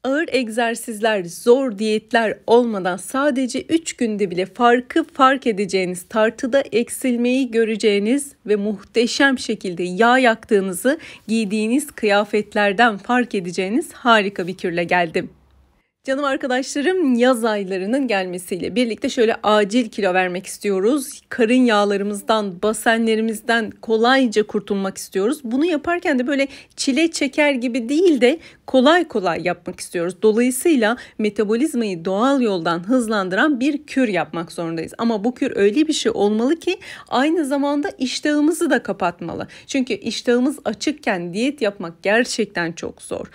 Ağır egzersizler, zor diyetler olmadan sadece 3 günde bile fark edeceğiniz, tartıda eksilmeyi göreceğiniz ve muhteşem şekilde yağ yaktığınızı giydiğiniz kıyafetlerden fark edeceğiniz harika bir kürle geldim. Canım arkadaşlarım, yaz aylarının gelmesiyle birlikte şöyle acil kilo vermek istiyoruz. Karın yağlarımızdan, basenlerimizden kolayca kurtulmak istiyoruz. Bunu yaparken de böyle çile çeker gibi değil de kolay kolay yapmak istiyoruz. Dolayısıyla metabolizmayı doğal yoldan hızlandıran bir kür yapmak zorundayız. Ama bu kür öyle bir şey olmalı ki aynı zamanda iştahımızı da kapatmalı. Çünkü iştahımız açıkken diyet yapmak gerçekten çok zor.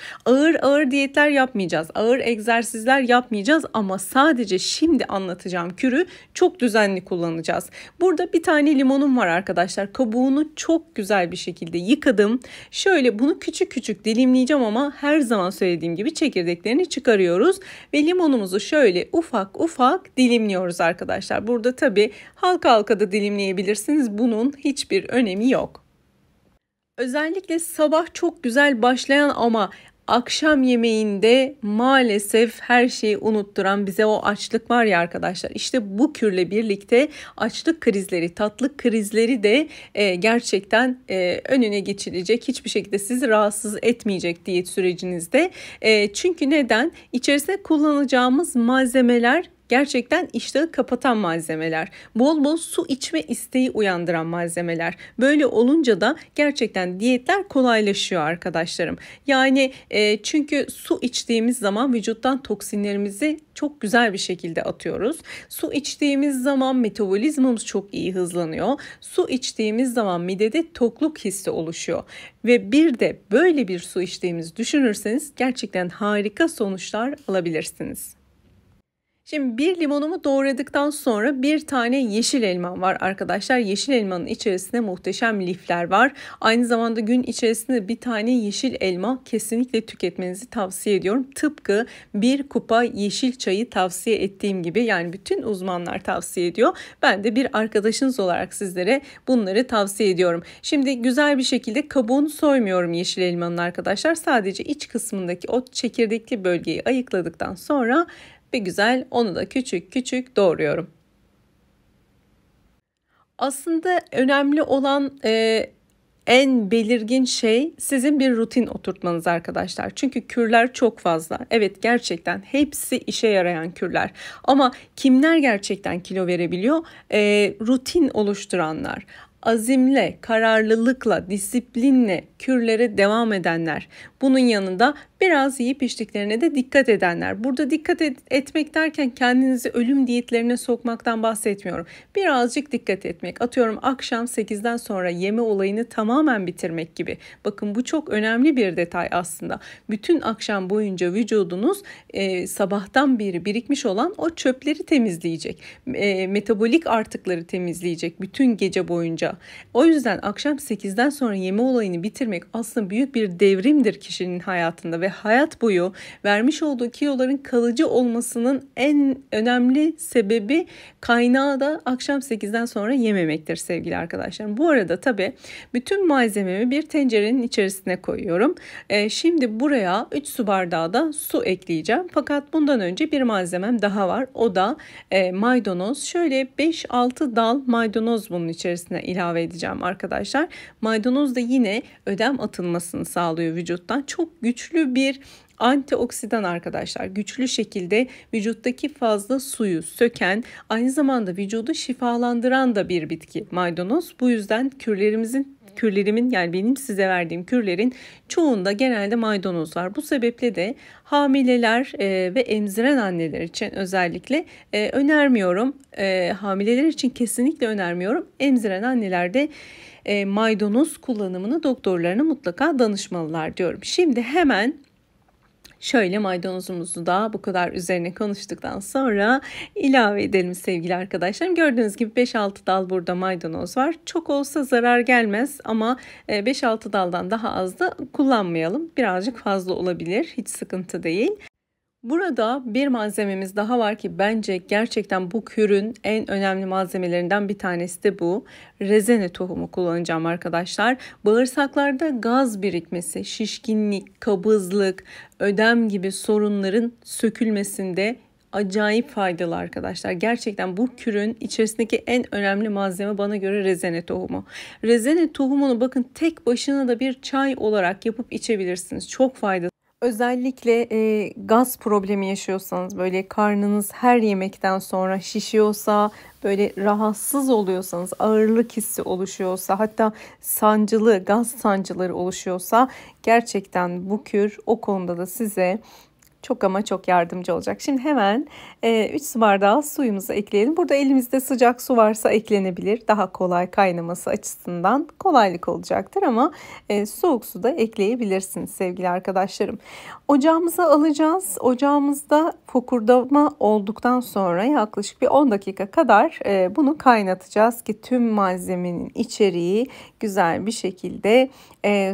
Ağır diyetler yapmayacağız. Ağır egzersizler yapmayacağız ama sadece şimdi anlatacağım kürü çok düzenli kullanacağız. Burada bir tane limonum var arkadaşlar. Kabuğunu çok güzel bir şekilde yıkadım. Şöyle bunu küçük küçük dilimleyeceğim ama her zaman söylediğim gibi çekirdeklerini çıkarıyoruz ve limonumuzu şöyle ufak ufak dilimliyoruz arkadaşlar. Burada tabii halka da dilimleyebilirsiniz. Bunun hiçbir önemi yok. Özellikle sabah çok güzel başlayan ama akşam yemeğinde maalesef her şeyi unutturan bize o açlık var ya arkadaşlar. İşte bu kürle birlikte açlık krizleri, tatlı krizleri de gerçekten önüne geçilecek. Hiçbir şekilde sizi rahatsız etmeyecek diyet sürecinizde. Çünkü neden? İçerisine kullanacağımız malzemeler gerçekten iştahı kapatan malzemeler, bol bol su içme isteği uyandıran malzemeler. Böyle olunca da gerçekten diyetler kolaylaşıyor arkadaşlarım. Yani çünkü su içtiğimiz zaman vücuttan toksinlerimizi çok güzel bir şekilde atıyoruz. Su içtiğimiz zaman metabolizmamız çok iyi hızlanıyor. Su içtiğimiz zaman midede tokluk hissi oluşuyor. Ve bir de böyle bir su içtiğimizi düşünürseniz gerçekten harika sonuçlar alabilirsiniz. Şimdi bir limonumu doğradıktan sonra bir tane yeşil elmam var arkadaşlar. Yeşil elmanın içerisinde muhteşem lifler var. Aynı zamanda gün içerisinde bir tane yeşil elma kesinlikle tüketmenizi tavsiye ediyorum. Tıpkı bir kupa yeşil çayı tavsiye ettiğim gibi, yani bütün uzmanlar tavsiye ediyor. Ben de bir arkadaşınız olarak sizlere bunları tavsiye ediyorum. Şimdi güzel bir şekilde kabuğunu soymuyorum yeşil elmanın arkadaşlar. Sadece iç kısmındaki o çekirdekli bölgeyi ayıkladıktan sonra ve güzel onu da küçük küçük doğruyorum. Aslında önemli olan en belirgin şey sizin bir rutin oturtmanız arkadaşlar. Çünkü kürler çok fazla. Evet, gerçekten hepsi işe yarayan kürler. Ama kimler gerçekten kilo verebiliyor? Rutin oluşturanlar. Azimle, kararlılıkla, disiplinle kürlere devam edenler. Bunun yanında biraz yiyip içtiklerine de dikkat edenler. Burada dikkat etmek derken kendinizi ölüm diyetlerine sokmaktan bahsetmiyorum. Birazcık dikkat etmek. Atıyorum akşam 8'den sonra yeme olayını tamamen bitirmek gibi. Bakın bu çok önemli bir detay aslında. Bütün akşam boyunca vücudunuz sabahtan beri birikmiş olan o çöpleri temizleyecek. Metabolik artıkları temizleyecek bütün gece boyunca. O yüzden akşam 8'den sonra yeme olayını bitirmek aslında büyük bir devrimdir kişinin hayatında ve hayat boyu vermiş olduğu kiloların kalıcı olmasının en önemli sebebi, kaynağı da akşam 8'den sonra yememektir sevgili arkadaşlarım. Bu arada tabii bütün malzememi bir tencerenin içerisine koyuyorum. Şimdi buraya 3 su bardağı da su ekleyeceğim. Fakat bundan önce bir malzemem daha var. O da maydanoz. Şöyle 5-6 dal maydanoz bunun içerisine ilave edeceğim arkadaşlar. Maydanoz da yine ödem atılmasını sağlıyor vücuttan. Çok güçlü bir antioksidan arkadaşlar. Güçlü şekilde vücuttaki fazla suyu söken, aynı zamanda vücudu şifalandıran da bir bitki maydanoz. Bu yüzden kürlerimin, yani benim size verdiğim kürlerin çoğunda genelde maydanoz var. Bu sebeple de hamileler ve emziren anneler için özellikle önermiyorum. Hamileler için kesinlikle önermiyorum. Emziren anneler de maydanoz kullanımını doktorlarına mutlaka danışmalılar diyorum. Şimdi hemen şöyle maydanozumuzu da bu kadar üzerine konuştuktan sonra ilave edelim sevgili arkadaşlarım. Gördüğünüz gibi 5-6 dal burada maydanoz var. Çok olsa zarar gelmez ama 5-6 daldan daha az da kullanmayalım. Birazcık fazla olabilir. Hiç sıkıntı değil. Burada bir malzememiz daha var ki bence gerçekten bu kürün en önemli malzemelerinden bir tanesi de bu. Rezene tohumu kullanacağım arkadaşlar. Bağırsaklarda gaz birikmesi, şişkinlik, kabızlık, ödem gibi sorunların sökülmesinde acayip faydalı arkadaşlar. Gerçekten bu kürün içerisindeki en önemli malzeme bana göre rezene tohumu. Rezene tohumunu bakın tek başına da bir çay olarak yapıp içebilirsiniz. Çok faydalı. Özellikle gaz problemi yaşıyorsanız, böyle karnınız her yemekten sonra şişiyorsa, böyle rahatsız oluyorsanız, ağırlık hissi oluşuyorsa, hatta sancılı, gaz sancıları oluşuyorsa gerçekten bu kür o konuda da size çok ama çok yardımcı olacak. Şimdi hemen 3 su bardağı suyumuzu ekleyelim. Burada elimizde sıcak su varsa eklenebilir. Daha kolay kaynaması açısından kolaylık olacaktır ama soğuk su da ekleyebilirsiniz sevgili arkadaşlarım. Ocağımıza alacağız. Ocağımızda fokurdama olduktan sonra yaklaşık bir 10 dakika kadar bunu kaynatacağız ki tüm malzemenin içeriği güzel bir şekilde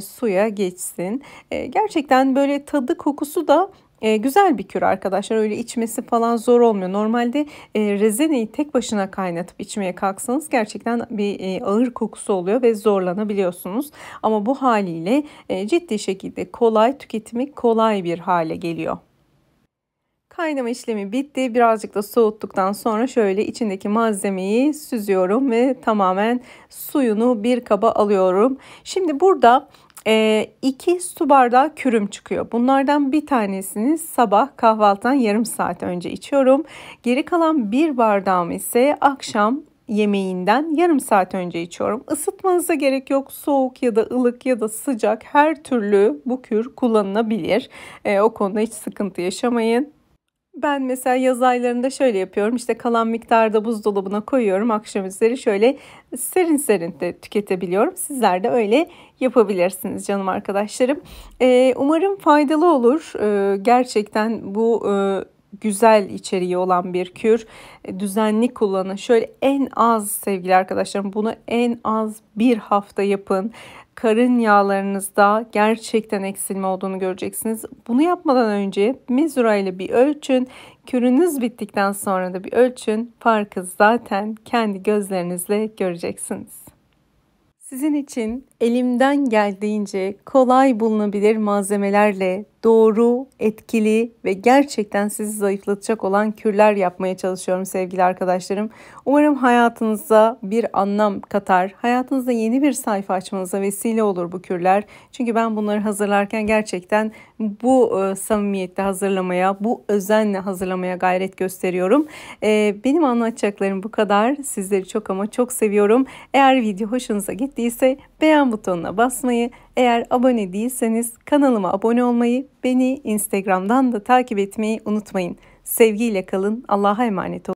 suya geçsin. Gerçekten böyle tadı, kokusu da güzel bir kür arkadaşlar. Öyle içmesi falan zor olmuyor. Normalde rezeneyi tek başına kaynatıp içmeye kalksanız gerçekten bir ağır kokusu oluyor ve zorlanabiliyorsunuz. Ama bu haliyle ciddi şekilde kolay, tüketimi kolay bir hale geliyor. Kaynama işlemi bitti. Birazcık da soğuttuktan sonra şöyle içindeki malzemeyi süzüyorum ve tamamen suyunu bir kaba alıyorum. Şimdi burada 2 su bardağı kürüm çıkıyor. Bunlardan bir tanesini sabah kahvaltıdan yarım saat önce içiyorum. Geri kalan bir bardağım ise akşam yemeğinden yarım saat önce içiyorum. Isıtmanıza gerek yok. Soğuk ya da ılık ya da sıcak her türlü bu kür kullanılabilir. O konuda hiç sıkıntı yaşamayın. Ben mesela yaz aylarında şöyle yapıyorum. İşte kalan miktarda buzdolabına koyuyorum. Akşam üzeri şöyle serin serin de tüketebiliyorum. Sizler de öyle yapabilirsiniz canım arkadaşlarım. Umarım faydalı olur. Gerçekten bu güzel içeriği olan bir kür. Düzenli kullanın. Şöyle en az sevgili arkadaşlarım, bunu en az bir hafta yapın. Karın yağlarınızda gerçekten eksilme olduğunu göreceksiniz. Bunu yapmadan önce mezura ile bir ölçün. Kürünüz bittikten sonra da bir ölçün. Farkı zaten kendi gözlerinizle göreceksiniz. Sizin için elimden geldiğince kolay bulunabilir malzemelerle doğru, etkili ve gerçekten sizi zayıflatacak olan kürler yapmaya çalışıyorum sevgili arkadaşlarım. Umarım hayatınıza bir anlam katar, hayatınızda yeni bir sayfa açmanıza vesile olur bu kürler. Çünkü ben bunları hazırlarken gerçekten bu samimiyette hazırlamaya, bu özenle hazırlamaya gayret gösteriyorum. Benim anlatacaklarım bu kadar. Sizleri çok ama çok seviyorum. Eğer video hoşunuza gittiyse beğen butonuna basmayı, eğer abone değilseniz kanalıma abone olmayı, beni Instagram'dan da takip etmeyi unutmayın. Sevgiyle kalın. Allah'a emanet olun.